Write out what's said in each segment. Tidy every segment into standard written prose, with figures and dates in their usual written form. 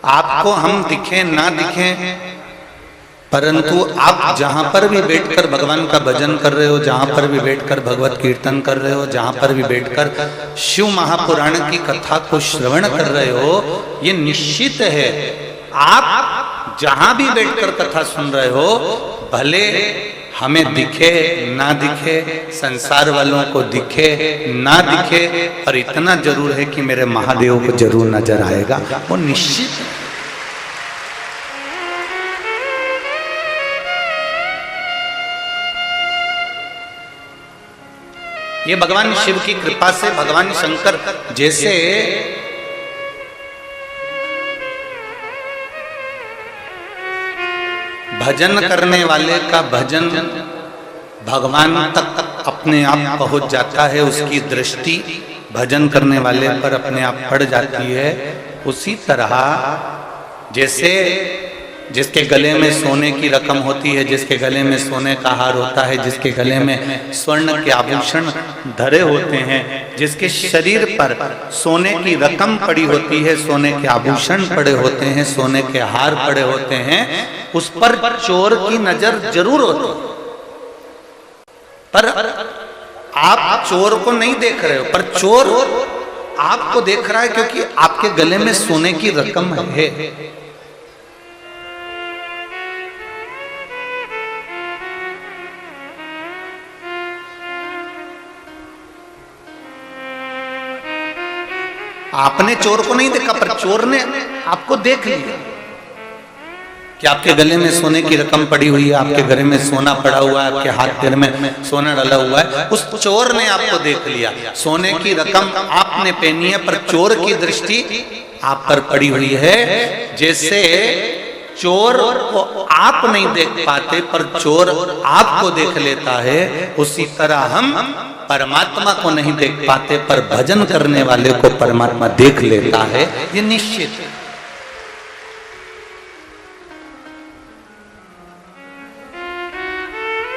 आपको हम दिखें ना दिखें, परंतु आप जहां पर भी बैठकर भगवान का भजन कर रहे हो, जहां पर भी बैठकर भगवत कीर्तन कर रहे हो, जहां पर भी बैठकर शिव महापुराण की कथा को श्रवण कर रहे हो, ये निश्चित है आप जहां भी बैठकर कथा सुन रहे हो, भले हमें दिखे ना दिखे, संसार वालों को दिखे ना दिखे, पर इतना जरूर है कि मेरे महादेव को जरूर नजर आएगा, वो निश्चित है। ये भगवान शिव की कृपा से भगवान शंकर जैसे भजन करने वाले का भजन भगवान तक अपने आप पहुंच जाता है, उसकी दृष्टि भजन करने वाले पर अपने आप पड़ जाती है, उसी तरह जैसे जिसके गले में सोने की रकम होती है, जिसके गले में सोने का हार होता है, जिसके गले में स्वर्ण के आभूषण धरे होते हैं, जिसके शरीर पर सोने की रकम पड़ी होती है, सोने के आभूषण पड़े होते हैं, सोने के हार पड़े होते हैं, उस पर चोर की नजर जरूर होती है। पर आप चोर को नहीं देख रहे हो, पर चोर आपको देख रहा है क्योंकि आपके गले में सोने की रकम है। आपने चोर को नहीं देखा, पर चोर ने आपको देख लिया कि आपके गले में सोने की रकम पड़ी हुई है, आपके गले में सोना पड़ा हुआ है, आपके हाथ पैर में सोना डाला हुआ है, उस चोर ने आपको देख लिया। सोने की रकम आपने पहनी है, पर चोर की दृष्टि आप पर पड़ी हुई है। जैसे चोर को आप नहीं देख पाते, पर चोर आपको देख लेता है, उसी तरह हम परमात्मा को नहीं देख पाते, पर भजन करने वाले को परमात्मा देख लेता है, ये निश्चित है।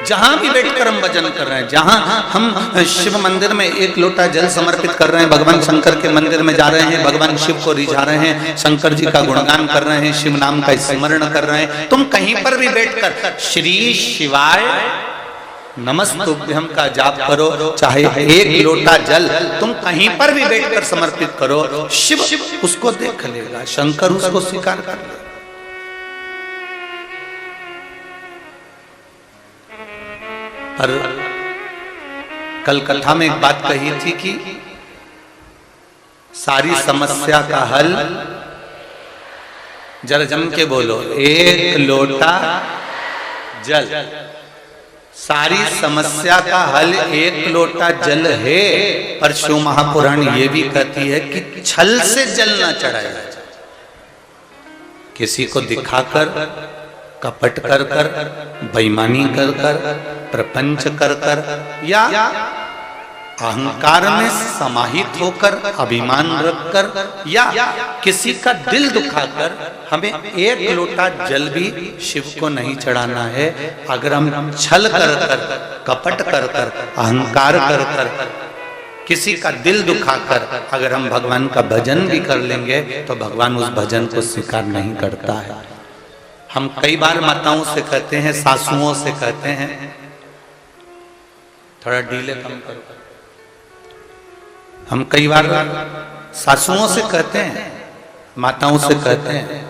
जहां भी बैठकर हम भजन कर रहे हैं, जहां हम शिव मंदिर में एक लोटा जल समर्पित कर रहे हैं, भगवान शंकर के मंदिर में जा रहे हैं, भगवान शिव को रिझा रहे हैं, शंकर जी का गुणगान कर रहे हैं, शिव नाम का स्मरण कर रहे हैं, तुम कहीं पर भी बैठकर श्री शिवाय नमस्तुभ्यम का जाप करो, चाहे एक लोटा जल तुम कहीं पर भी बैठकर समर्पित करो, शिव उसको देख लेगा, शंकर उसको स्वीकार कर लेगा। पर कल कथा में एक बात कही थी कि सारी समस्या का हल, जरा जम के बोलो, एक लोटा जल। सारी समस्या का हल एक लोटा जल है, पर शिव महापुराण ये भी कहती है कि छल से जल ना चढ़ाया जाए, किसी को दिखाकर, कपट कर कर, बेईमानी कर कर, प्रपंच कर कर, या अहंकार में समाहित होकर, अभिमान रखकर, या किसी का दिल दुखाकर हमें एक लोटा जल भी शिव को नहीं चढ़ाना है। अगर हम छल कर कर, कपट कर कर, अहंकार कर कर, किसी का दिल दुखाकर अगर हम भगवान का भजन भी कर लेंगे, तो भगवान उस भजन को स्वीकार नहीं करता है। हम कई बार माताओं से कहते हैं, सासुओं से कहते हैं, थोड़ा डीले कम करो। हम कई बार सासुओं से कहते हैं, माताओं से कहते हैं,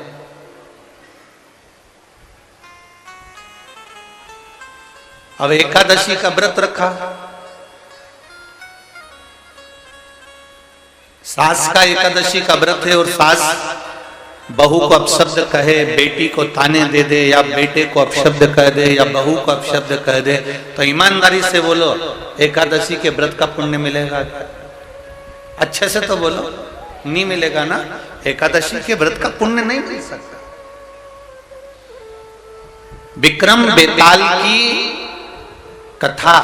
अब एकादशी का व्रत रखा, सास का एकादशी का व्रत है, और सास बहू को अपशब्द कहे, बेटी को ताने दे दे, या बेटे को अपशब्द कह दे, या बहू को अपशब्द कह दे, तो ईमानदारी से बोलो, एकादशी के व्रत का पुण्य मिलेगा? अच्छे से तो बोलो, नहीं मिलेगा ना। एकादशी के व्रत का पुण्य नहीं मिल सकता। विक्रम बेताल की कथा,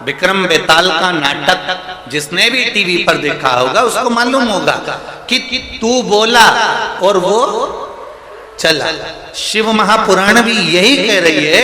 विक्रम बेताल का नाटक जिसने भी टीवी पर देखा होगा उसको मालूम होगा कि तू बोला और वो चला। शिव महापुराण भी यही कह रही है,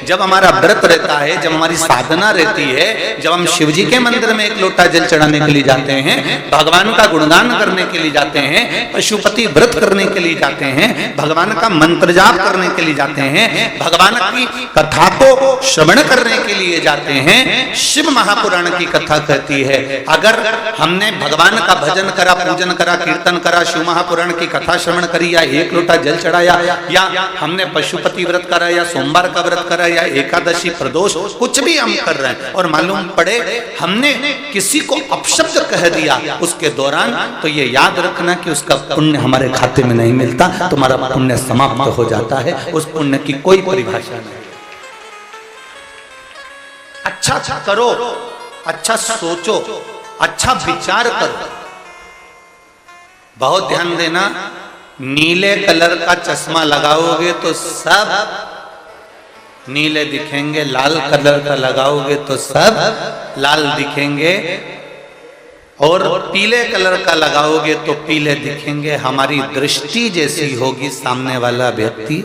जब हमारा व्रत रहता है, जब हमारी साधना रहती है, जब हम शिव जी के मंदिर में एक लोटा जल चढ़ाने के लिए जाते हैं, भगवान का गुणगान करने के लिए जाते हैं, पशुपति व्रत करने के लिए जाते हैं, भगवान का मंत्र जाप करने के लिए जाते हैं, भगवान की कथा को श्रवण करने के लिए जाते हैं, शिव महापुराण की कथा कहती है अगर हमने भगवान का भजन करा, पूजन करा, कीर्तन करा, शिव महापुराण की कथा श्रवण करी, या एक लोटा जल चढ़ाया, या हमने पशुपति व्रत करा, या सोमवार का व्रत करा, या एकादशी प्रदोष कुछ भी हम कर रहे हैं, और मालूम पड़े हमने किसी को अपशब्द कह दिया उसके दौरान, तो ये याद रखना कि उसका पुण्य हमारे खाते में नहीं मिलता, तुम्हारा पुण्य समाप्त हो जाता है, उस पुण्य की कोई परिभाषा नहीं। अच्छा करो, अच्छा सोचो, अच्छा विचार करो। बहुत ध्यान देना, नीले कलर का चश्मा लगाओगे तो सब नीले दिखेंगे, लाल कलर का लगाओगे तो सब लाल दिखेंगे, और पीले कलर का लगाओगे तो पीले दिखेंगे। हमारी दृष्टि जैसी होगी, सामने वाला व्यक्ति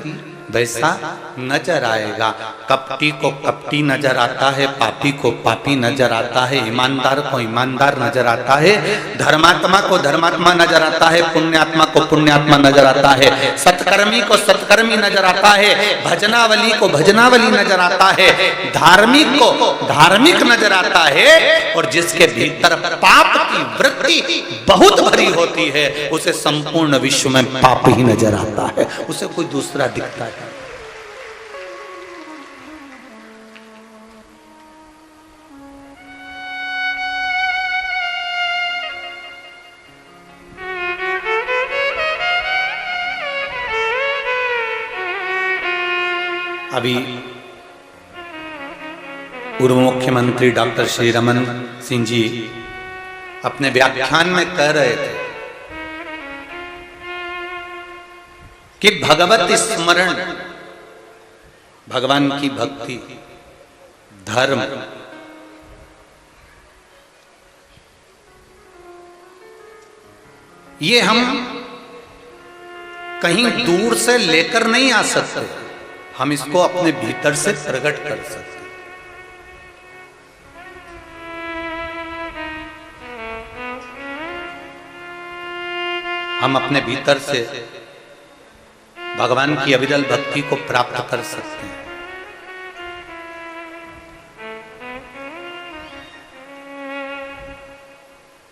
वैसा नजर आएगा। कपटी को कपटी नजर आता है, पापी को पापी नजर आता है, ईमानदार को ईमानदार नजर आता है, धर्मात्मा को धर्मात्मा नजर आता है, पुण्यात्मा को पुण्यात्मा नजर आता है, सत्कर्मी को सत्कर्मी नजर आता है, भजनावली को भजनावली नजर आता है, धार्मिक को धार्मिक नजर आता है, और जिसके भीतर पाप की वृत्ति बहुत भरी होती है उसे संपूर्ण विश्व में पाप ही नजर आता है, उसे कोई दूसरा दिखता है। अभी पूर्व मुख्यमंत्री डॉक्टर श्री रमन सिंह जी अपने व्याख्यान में कह रहे थे कि भगवत स्मरण, भगवान की भक्ति, धर्म, ये हम कहीं दूर से लेकर नहीं आ सकते, हम इसको अपने भीतर से प्रकट कर सकते। हम अपने भीतर से भगवान की अविरल भक्ति को प्राप्त कर सकते हैं।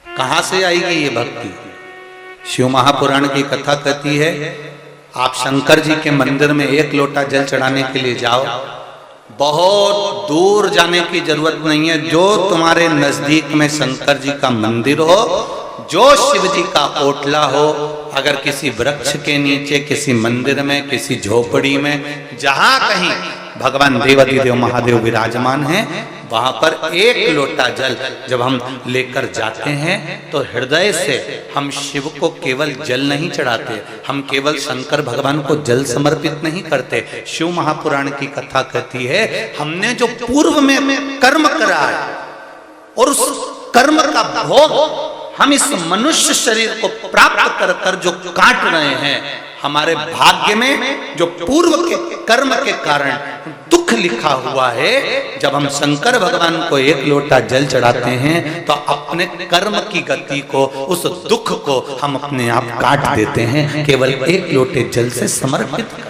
कहां से आएगी ये भक्ति? शिव महापुराण की कथा कहती है, आप शंकर जी के मंदिर में एक लोटा जल चढ़ाने के लिए जाओ, बहुत दूर जाने की जरूरत नहीं है, जो तुम्हारे नजदीक में शंकर जी का मंदिर हो, जो शिव जी का ओटला हो, अगर किसी वृक्ष के नीचे, किसी मंदिर में, किसी झोपड़ी में, जहां कहीं भगवान देवाधिदेव महादेव विराजमान हैं, वहां पर एक लोटा जल जब हम लेकर जाते हैं तो हृदय से हम शिव को केवल जल नहीं चढ़ाते, हम केवल शंकर भगवान को जल समर्पित नहीं करते। शिव महापुराण की कथा कहती है, हमने जो पूर्व में कर्म करा है और उस कर्म का भोग हम इस मनुष्य शरीर को प्राप्त कर कर जो काट रहे हैं, हमारे भाग्य में जो पूर्व के कर्म के कारण दुख लिखा हुआ है, जब हम शंकर भगवान को एक लोटा जल चढ़ाते हैं तो अपने कर्म की गति को, उस दुख को हम अपने आप काट देते हैं, केवल एक लोटे जल से समर्पित कर।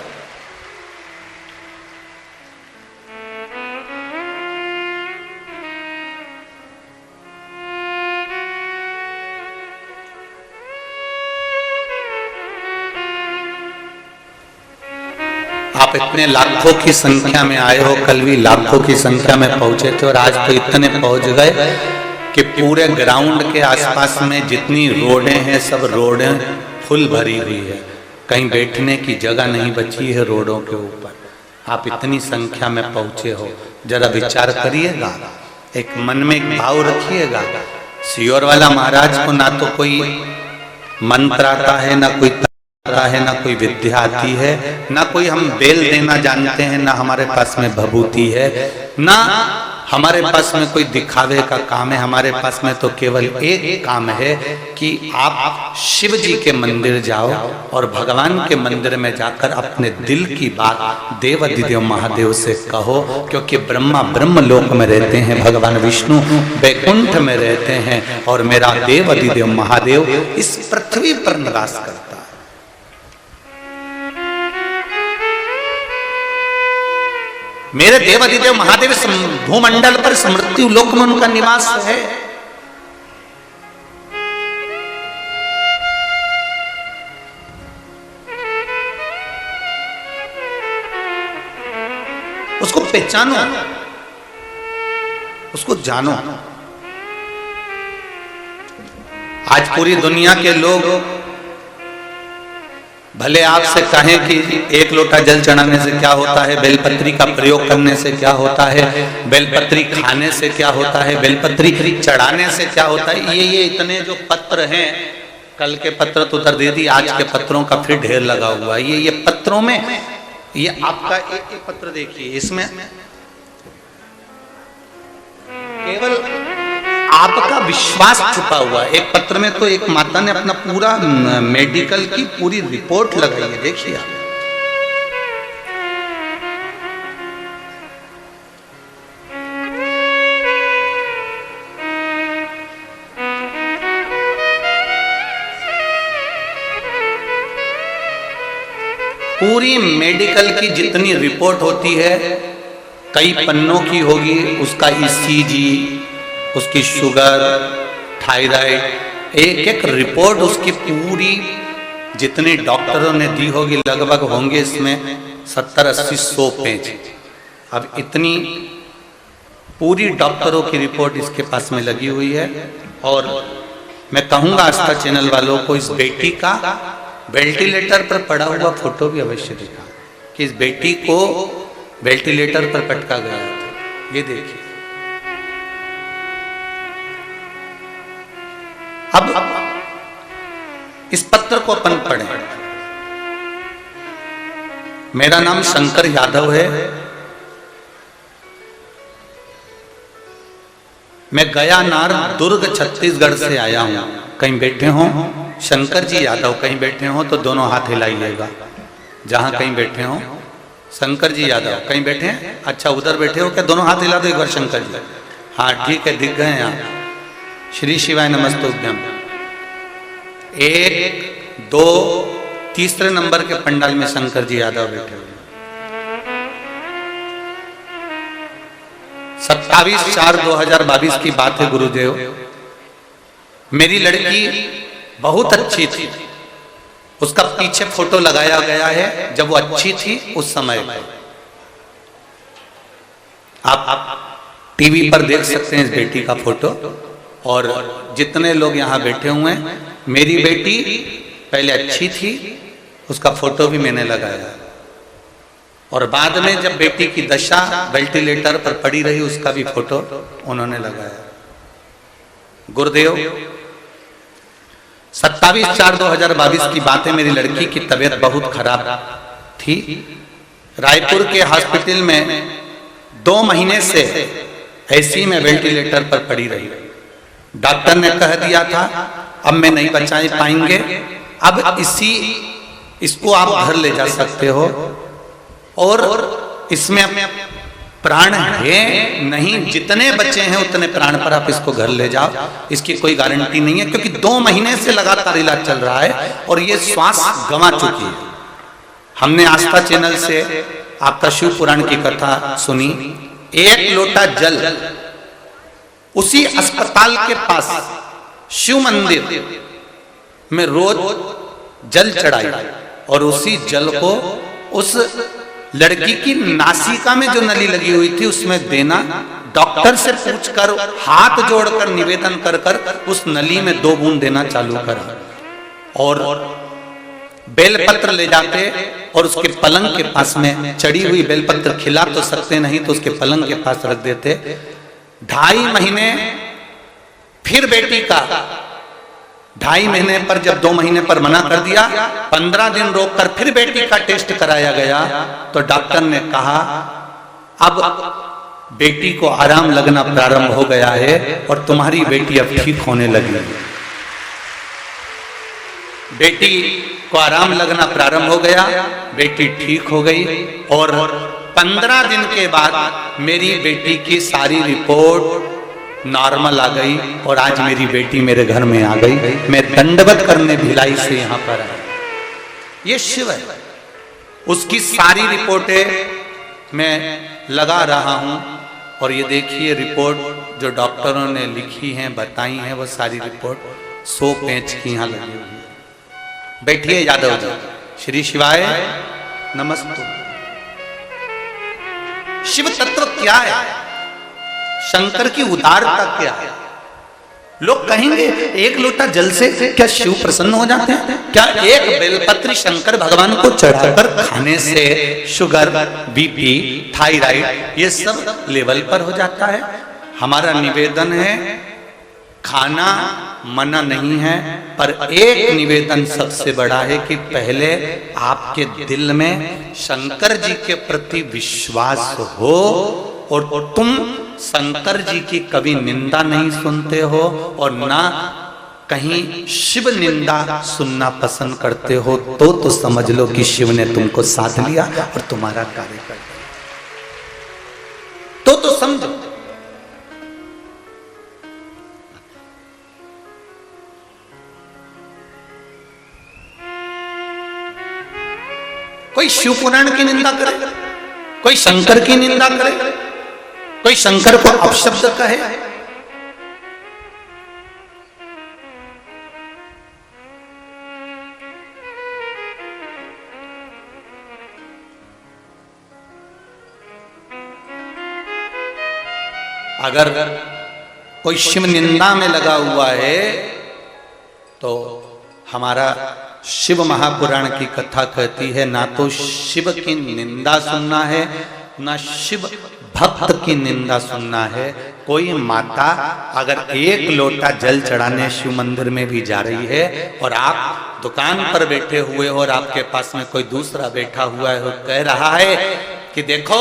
आप इतने लाखों की संख्या में आए हो, कल भी लाखों की संख्या में पहुंचे थे, और आज तो इतने पहुंच गए कि पूरे ग्राउंड के आसपास में जितनी रोडें हैं सब रोडें फुल भरी हुई है, कहीं बैठने की जगह नहीं बची है रोडों के ऊपर। आप इतनी संख्या में पहुंचे हो, जरा विचार करिएगा, एक मन में एक भाव रखिएगा। सियोर वाला महाराज को ना तो कोई मंत्र आता है, ना कोई है, ना कोई विद्या आती है, ना कोई हम बेल देना जानते हैं, ना हमारे पास में भभूति है, ना हमारे पास में कोई दिखावे का काम है, हमारे पास में तो केवल एक काम है कि आप शिव जी के मंदिर जाओ और भगवान के मंदिर में जाकर अपने दिल की बात देवाधिदेव महादेव से कहो, क्योंकि ब्रह्मा ब्रह्म लोक में रहते हैं, भगवान विष्णु वैकुंठ में रहते हैं और मेरा देवाधिदेव महादेव इस पृथ्वी पर निवास करता है। मेरे देवाधिदेव महादेव भूमंडल पर मृत्यु लोक में उनका निवास है। उसको पहचानो, उसको जानो। आज पूरी दुनिया के लोग भले आपसे कहें कि एक लोटा जल चढ़ाने से क्या होता है, बेलपत्री का प्रयोग करने से क्या होता है, बेलपत्री खाने से क्या होता है, बेलपत्री चढ़ाने से क्या होता है, ये इतने जो पत्र हैं, कल के पत्र तो उतर दे दी, आज के पत्रों का फिर ढेर लगा हुआ है। ये पत्रों में ये आपका एक पत्र देखिए, इसमें केवल आपका विश्वास छुपा हुआ है। एक पत्र में तो एक माता ने अपना पूरा मेडिकल की पूरी रिपोर्ट लगाई है, देखिए आप। पूरी मेडिकल की जितनी रिपोर्ट होती है, कई पन्नों की होगी, उसका ईसीजी, उसकी शुगर, थायराइड, एक एक रिपोर्ट उसकी पूरी जितनी डॉक्टरों ने दी होगी, लगभग होंगे इसमें 70-80-100 पेज। अब इतनी पूरी डॉक्टरों की रिपोर्ट इसके पास में लगी हुई है। और मैं कहूँगा आस्था चैनल वालों को इस बेटी का वेंटिलेटर पर पड़ा हुआ फोटो भी अवश्य दिखा, कि इस बेटी को वेंटिलेटर पर पटका गया था। ये देखिए। अब इस पत्र को अपन पढ़ें। मेरा नाम शंकर यादव है। मैं गयानार दुर्ग छत्तीसगढ़ से आया हूं। कहीं बैठे हो शंकर जी यादव, कहीं बैठे हो तो दोनों हाथ हिलाइएगा। जहां कहीं बैठे हो शंकर जी यादव, कहीं बैठे हैं? अच्छा, उधर बैठे हो क्या? दोनों हाथ हिला दो एक बार शंकर जी। हाँ ठीक है, दिख गए यहाँ। श्री शिवाय नमस्तुभ्यम। 1, 2, तीसरे नंबर के पंडाल में शंकर जी यादव बैठे हुए। 27/4/2022 की बात है गुरुदेव। मेरी लड़की बहुत अच्छी थी, उसका पीछे फोटो लगाया गया है जब वो अच्छी थी उस समय। आप टीवी पर देख सकते हैं इस बेटी का फोटो। और जितने लोग यहाँ बैठे हुए हैं, मेरी बेटी पहले अच्छी थी, उसका फोटो भी मैंने लगाया। और बाद में जब बेटी की दशा वेंटिलेटर पर पड़ी रही, उसका भी फोटो उन्होंने लगाया। गुरुदेव 27/4/2022 की बात है। मेरी लड़की की तबीयत बहुत खराब थी। रायपुर के हॉस्पिटल में 2 महीने से ऐसी में वेंटिलेटर पर पड़ी रही। डॉक्टर ने कह दिया था अब मैं नहीं बचा पाएंगे, अब इसको आप घर ले जा सकते हो। और इसमें प्राण है नहीं, जितने बचे हैं उतने प्राण पर आप इसको घर ले जाओ। इसकी कोई गारंटी नहीं है, क्योंकि 2 महीने से लगातार इलाज चल रहा है और ये श्वास गंवा चुकी है। हमने आस्था चैनल से आपका शिव पुराण की कथा सुनी। 1 लोटा जल उसी अस्पताल के पास शिव मंदिर में रोज जल चढ़ाई और उसी जल को उस लड़की की नासिका में जो नली लगी हुई थी उसमें देना। डॉक्टर से पूछकर, हाथ जोड़कर निवेदन कर कर उस नली में 2 बूंद देना चालू करा। और बेलपत्र ले जाते और उसके पलंग के पास में चढ़ी हुई बेलपत्र, खिला तो सकते नहीं तो उसके पलंग के पास रख देते। 2.5 महीने फिर बेटी का 2.5 महीने पर जब 2 महीने पर मना कर दिया, 15 दिन रोककर फिर बेटी का टेस्ट कराया गया तो डॉक्टर ने कहा अब बेटी को आराम लगना प्रारंभ हो गया है और तुम्हारी बेटी अब ठीक होने लगी है। बेटी को आराम लगना प्रारंभ हो गया, बेटी ठीक हो गई और 15 दिन के बाद मेरी बेटी की सारी रिपोर्ट नॉर्मल आ गई और आज मेरी बेटी मेरे घर में आ गई। मैं दंडवत करने भिलाई से यहां पर आया। ये शिव है, उसकी सारी रिपोर्टें मैं लगा रहा हूं और ये देखिए रिपोर्ट जो डॉक्टरों ने लिखी हैं, बताई हैं, वो सारी रिपोर्ट 100 पेज की यहां लगी हुई है। बैठिए यादव जी। श्री शिवाय नमस्तु। शिव तत्व क्या है? शंकर की उदारता क्या है? लोग कहेंगे एक लोटा जल से क्या शिव प्रसन्न हो जाते हैं? क्या एक बेलपत्र शंकर भगवान को चढ़ाकर खाने से शुगर, बीपी, थायराइड ये सब लेवल पर हो जाता है? हमारा निवेदन है, खाना मना नहीं है, पर एक निवेदन सबसे बड़ा है कि पहले आपके दिल में शंकर जी के प्रति विश्वास हो और तुम शंकर जी की कभी निंदा नहीं सुनते हो और ना कहीं शिव निंदा सुनना पसंद करते हो, तो समझ लो कि शिव ने तुमको साथ लिया और तुम्हारा कार्य कर दिया। तो समझो। कोई शिव पुराण की निंदा करे, कोई शंकर की निंदा करे, कोई शंकर को अपशब्द कहे, अगर कोई शिव निंदा में लगा हुआ है तो हमारा शिव महापुराण की कथा कहती है ना तो शिव की निंदा सुनना है, ना शिव भक्त की निंदा सुनना है। कोई माता अगर एक लोटा जल चढ़ाने शिव मंदिर में भी जा रही है और आप दुकान पर बैठे हुए और आपके पास में कोई दूसरा बैठा हुआ है और कह रहा है कि देखो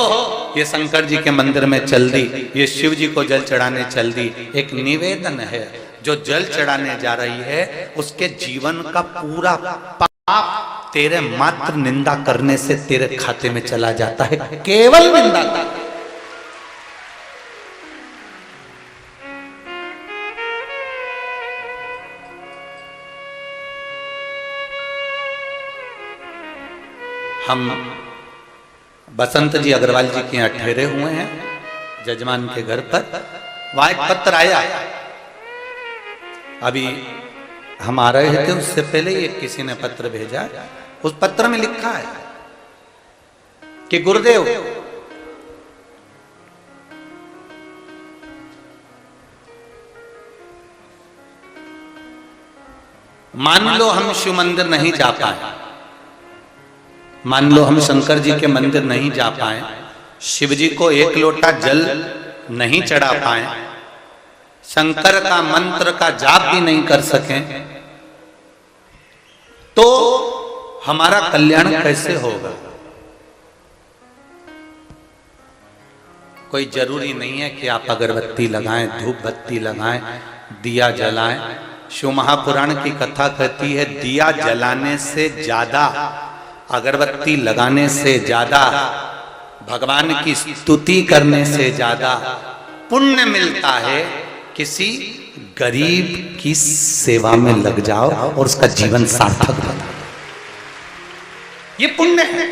ये शंकर जी के मंदिर में चल दी, ये शिव जी को जल चढ़ाने चल दी, एक निवेदन है, जो जल चढ़ाने जा रही है उसके जीवन का पूरा पाप तेरे मात्र निंदा करने से तेरे खाते में चला जाता है, केवल निंदा का। हम बसंत जी अग्रवाल जी के यहाँ ठहरे हुए हैं जजमान के घर पर। वहां एक पत्र आया, अभी हम आ रहे थे उससे पहले ही किसी ने पत्र भेजा। उस पत्र में लिखा है कि गुरुदेव मान लो हम शिव मंदिर नहीं जा पाए, मान लो हम शंकर जी के मंदिर नहीं जा पाए, शिव जी को एक लोटा जल नहीं चढ़ा पाए, शंकर का मंत्र का जाप भी नहीं कर सके, तो हमारा कल्याण कैसे होगा? कोई जरूरी नहीं है कि आप अगरबत्ती लगाएं, धूप बत्ती लगाएं, दिया जलाएं। शिव महापुराण की कथा कहती है दिया जलाने से ज्यादा, अगरबत्ती लगाने से ज्यादा, भगवान की स्तुति करने से ज्यादा पुण्य मिलता है किसी गरीब की सेवा में लग जाओ और उसका जीवन सार्थक बना। ये पुण्य है।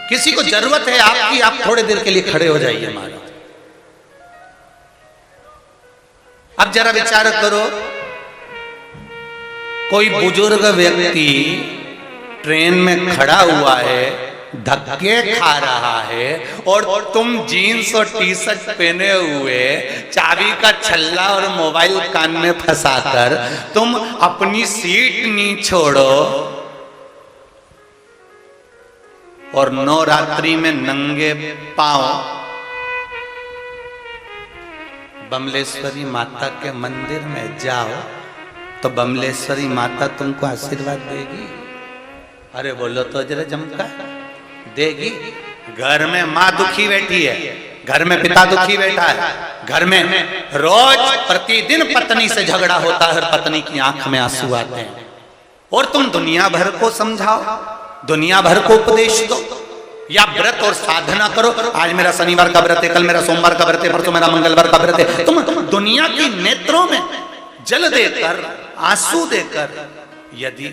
किसी को जरूरत है आपकी, आप थोड़े देर के लिए खड़े हो जाइए महाराज। अब जरा विचार करो, कोई बुजुर्ग व्यक्ति ट्रेन में खड़ा हुआ है, धक्के खा रहा है और तुम जीन्स और टी शर्ट पहने हुए, चाबी का छल्ला और मोबाइल कान में फंसाकर तुम अपनी सीट नहीं छोड़ो और नवरात्रि में नंगे पांव बमलेश्वरी माता के मंदिर में जाओ, तो बमलेश्वरी माता तुमको आशीर्वाद देगी। अरे बोलो तो जरा जमका, देगी। घर में माँ दुखी बैठी है, घर में पिता दुखी बैठा है, घर में रोज प्रतिदिन पत्नी से झगड़ा होता है और पत्नी की आंख में आंसू आते हैं, और तुम दुनिया भर को समझाओ, दुनिया भर को उपदेश दो, या व्रत और साधना करो। आज मेरा शनिवार का व्रत है, कल मेरा सोमवार का व्रत है, परसों मेरा मंगलवार का व्रत है। तुम दुनिया की नेत्रों में जल देकर, आंसू देकर यदि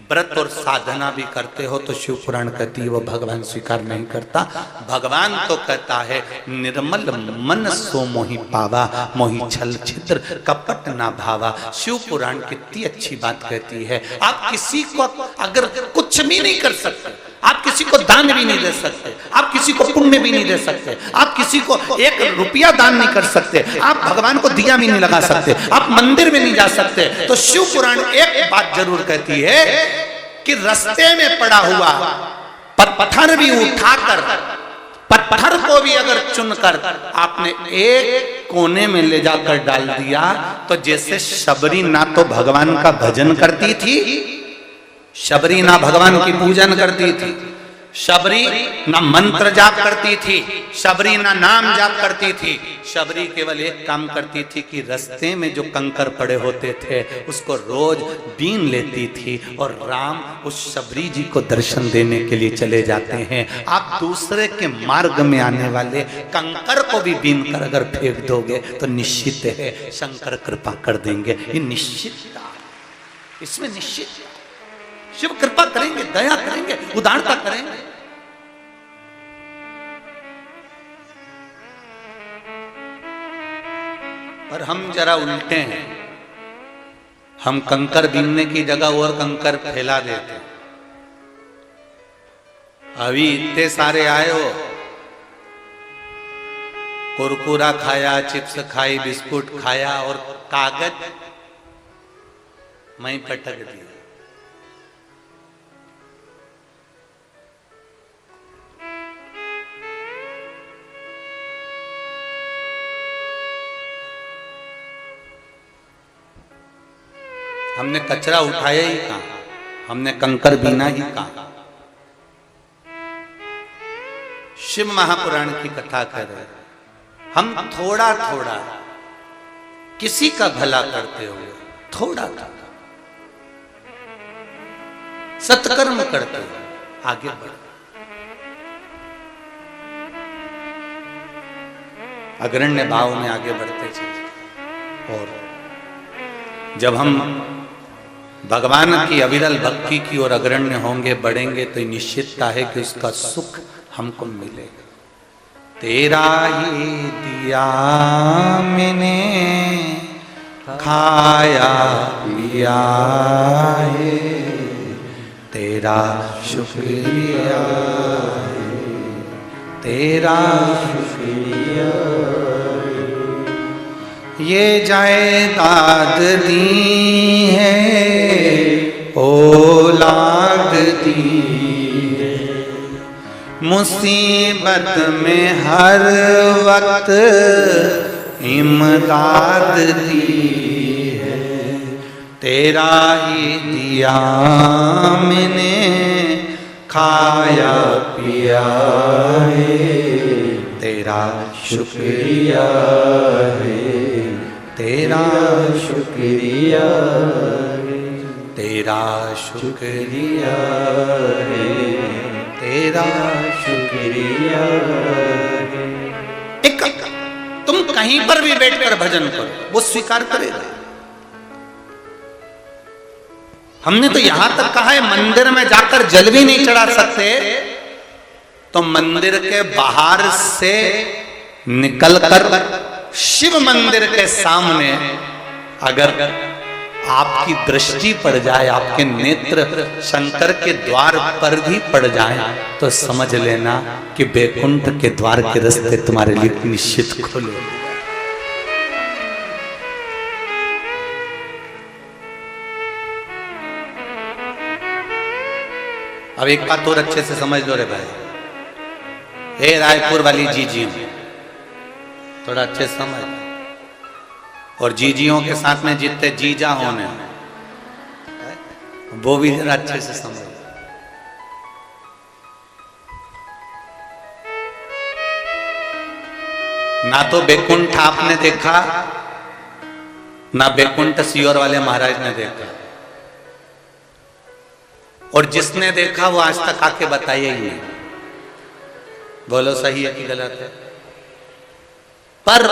व्रत और साधना भी करते हो तो शिव पुराण कहती है वो भगवान स्वीकार नहीं करता। भगवान तो कहता है निर्मल मन सो मोहि पावा, मोहि छल छिद्र कपट ना भावा। शिव पुराण कितनी अच्छी बात कहती है। आप किसी को अगर कुछ भी नहीं कर सकते, आप किसी को दान भी नहीं दे सकते, आप किसी को पुण्य भी नहीं दे सकते, आप किसी को 1 रुपया दान नहीं कर सकते, आप भगवान को दिया भी नहीं लगा सकते, आप मंदिर में नहीं जा सकते, तो शिव पुराण एक बात जरूर कहती है कि रास्ते में पड़ा हुआ पत्थर भी उठाकर, पत्थर को भी अगर चुनकर आपने एक कोने में ले जाकर डाल दिया, तो जैसे शबरी ना तो भगवान का भजन करती थी, शबरी ना भगवान की पूजन करती थी, शबरी ना मंत्र जाप करती थी, शबरी ना नाम जाप करती थी, शबरी केवल एक काम करती थी कि रास्ते में जो कंकर पड़े होते थे उसको रोज बीन लेती थी, और राम उस शबरी जी को दर्शन देने के लिए चले जाते हैं। आप दूसरे के मार्ग में आने वाले कंकर को भी बीन कर अगर फेंक दोगे तो निश्चित है शंकर कृपा कर देंगे। ये निश्चित, इसमें निश्चित शिव कृपा करेंगे, दया करेंगे, उदारता करेंगे। पर हम जरा उल्टे हैं, हम कंकर बीनने की जगह और कंकर फैला देते। अभी इतने सारे आए हो, कुरकुरा खाया, चिप्स खाई, बिस्कुट खाया, और कागज मैं पटक दिया। हमने कचरा उठाया ही कहाँ, हमने कंकर बीना ही कहाँ। शिव महापुराण की कथा कर रहे, हम थोड़ा थोड़ा किसी का भला करते हुए, थोड़ा थोड़ा सत्कर्म करते हुए आगे बढ़, अग्रण्य भाव में आगे बढ़ते चले। और जब हम भगवान की अविरल भक्ति की ओर अग्रण्य होंगे, बढ़ेंगे, तो निश्चितता है कि उसका सुख हमको मिलेगा। तेरा ही दिया मैंने खाया पिया है, तेरा शुक्रिया है, तेरा शुक्रिया, ये जायदाद दी है, औलाद दी है, मुसीबत में हर वक्त इमदाद दी है, तेरा ही दिया मैंने खाया पिया है, तेरा शुक्रिया है, तेरा शुक्रिया है, तेरा शुक्रिया है, तेरा शुक्रिया है। एक तुम कहीं पर भी बैठकर भजन करो, वो स्वीकार करेगा। हमने तो यहां तक कहा है मंदिर में जाकर जल भी नहीं चढ़ा सकते, तो मंदिर के बाहर से निकलकर शिव मंदिर के सामने अगर आपकी दृष्टि पड़ जाए, आपके नेत्र शंकर के द्वार पर भी पड़ जाए, तो समझ लेना कि बैकुंठ के द्वार के रास्ते तुम्हारे लिए निश्चित खुले। अब एक बात और अच्छे से समझ लो रे भाई, हे रायपुर वाली जीजियों, थोड़ा अच्छे से समझ, और जीजियों के साथ में जितने जीजा होने वो भी जरा अच्छे से समझ। ना तो बैकुंठ आपने देखा, ना बैकुंठ सीहोर वाले महाराज ने देखा, और जिसने देखा वो आज तक आके बताइए ही नहीं। बोलो सही है कि गलत है? पर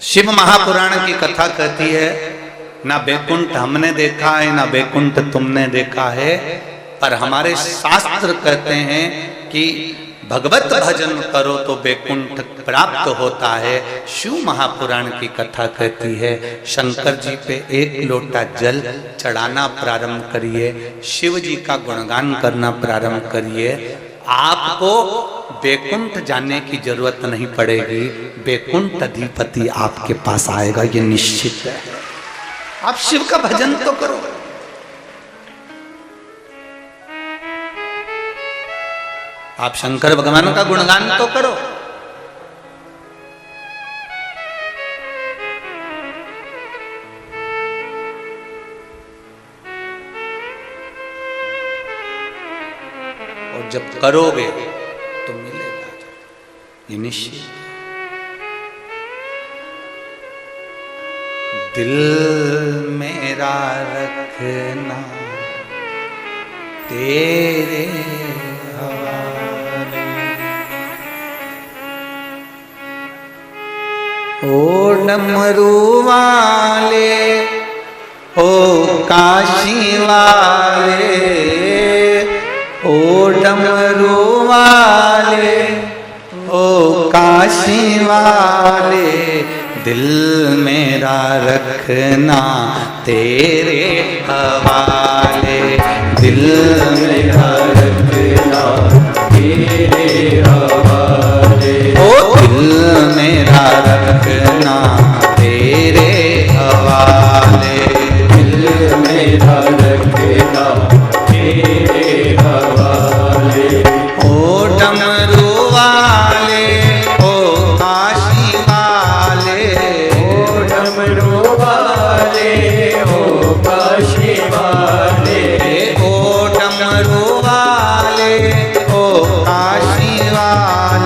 शिव महापुराण की कथा कहती है ना बैकुंठ हमने देखा है ना बैकुंठ तुमने देखा है, पर हमारे शास्त्र कहते हैं कि भगवत भजन करो तो बैकुंठ प्राप्त होता है। शिव महापुराण की कथा कहती है शंकर जी पे एक लोटा जल चढ़ाना प्रारंभ करिए, शिव जी का गुणगान करना प्रारंभ करिए, आपको बैकुंठ जाने की जरूरत नहीं पड़ेगी, बैकुंठ अधिपति आपके पास आएगा, ये निश्चित है। आप शिव का भजन तो करो। आप शंकर भगवान का गुणगान तो करो। और जब करोगे तो मिलेगा, ये निश्चित। दिल मेरा रखना तेरे ओ डमरू वाले, ओ काशी वाले, ओ डमरू वाले, ओ काशी वाले, दिल मेरा रखना तेरे हवाले, दिल मेरा रखना तेरे हवाले, ओ दिल मेरा रखना तेरे हवाले, दिल मेरा रखना तेरे हवाले, ओ डमरू वाले, ओ काशी वाले, ओ डमरू वाले, ओ काशी वाले, ओ डमरू वाले, ओ काशी वाले,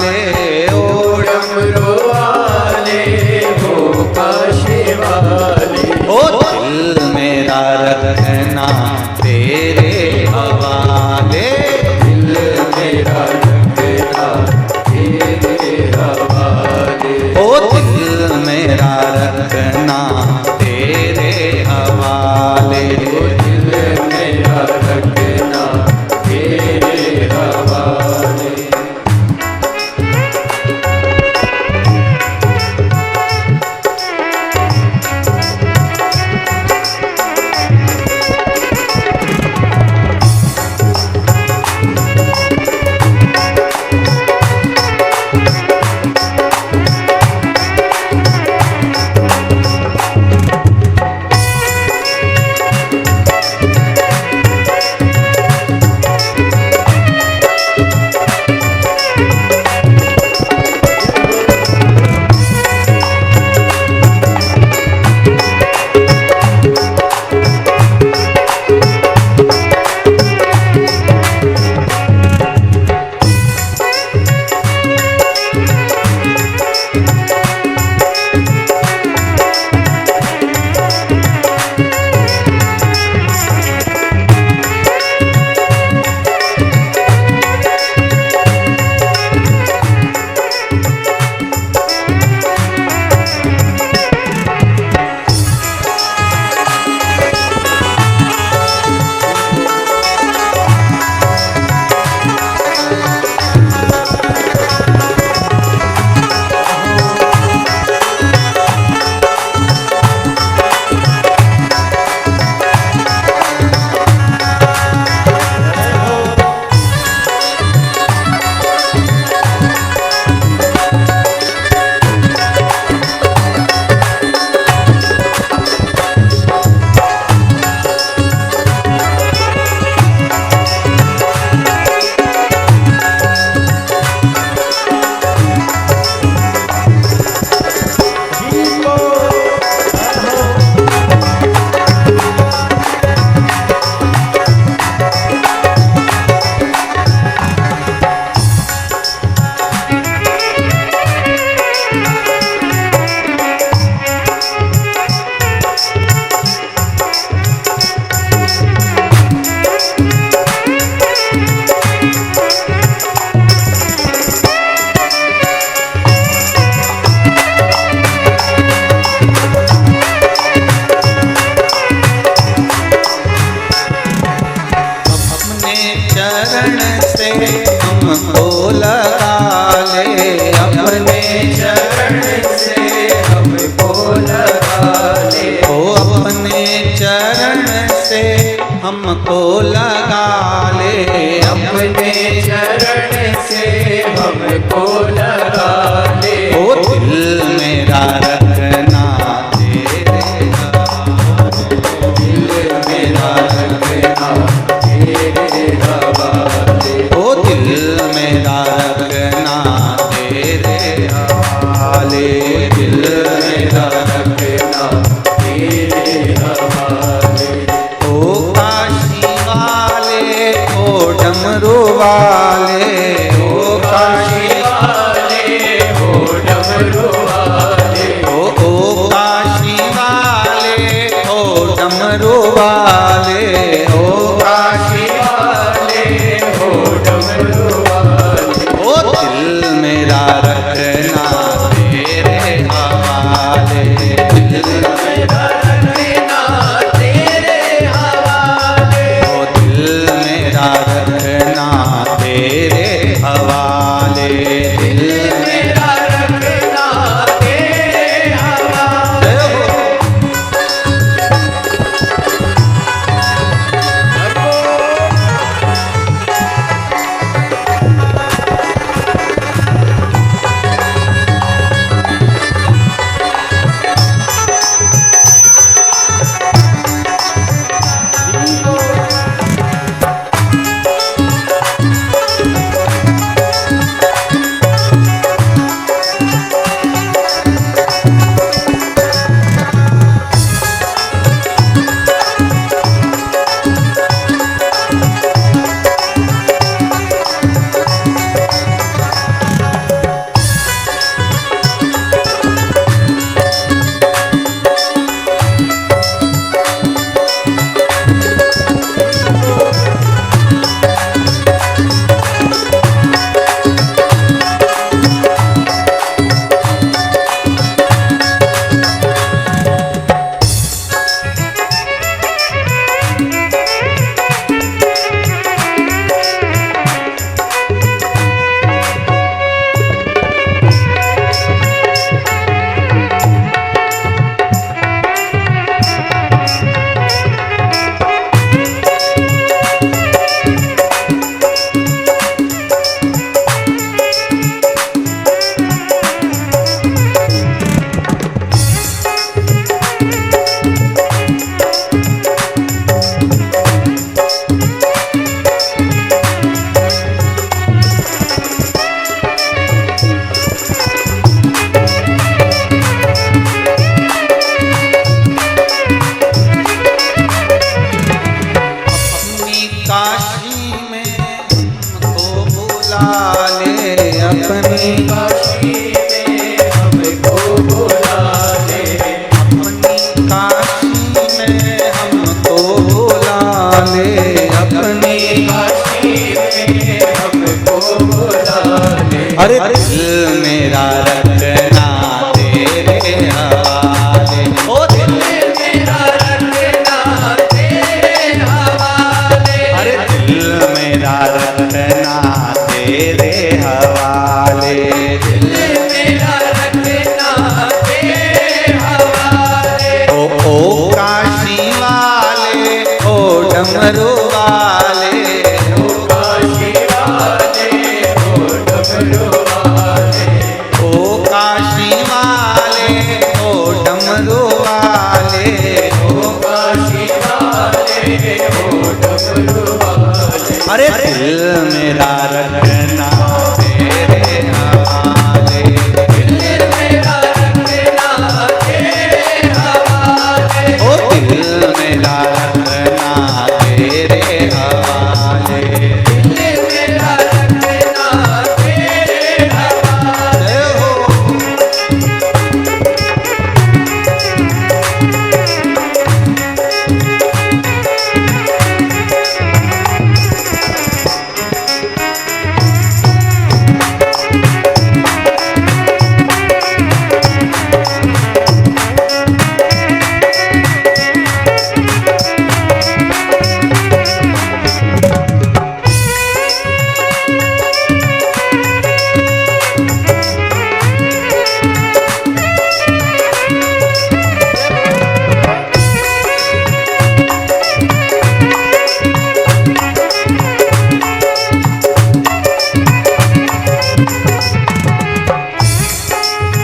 हमको लगा ले, अपने चरण से हमको लगा ले। ओ दिल मेरा रखना तेरे हवाले, दिल मेरा रखना तेरे हवाले। ओ दिल मेरा रखना तेरे हवाले, दिल मेरा रखना तेरे हवाले। ओ काशी वाले ओ डमरू वाले, ओ काशी वाले हो डमरू वाले। ओ काशी वाले ओ डमरू वाले, ओ काशी वाले हो डमरू वाले। ओ दिल मेरा रखना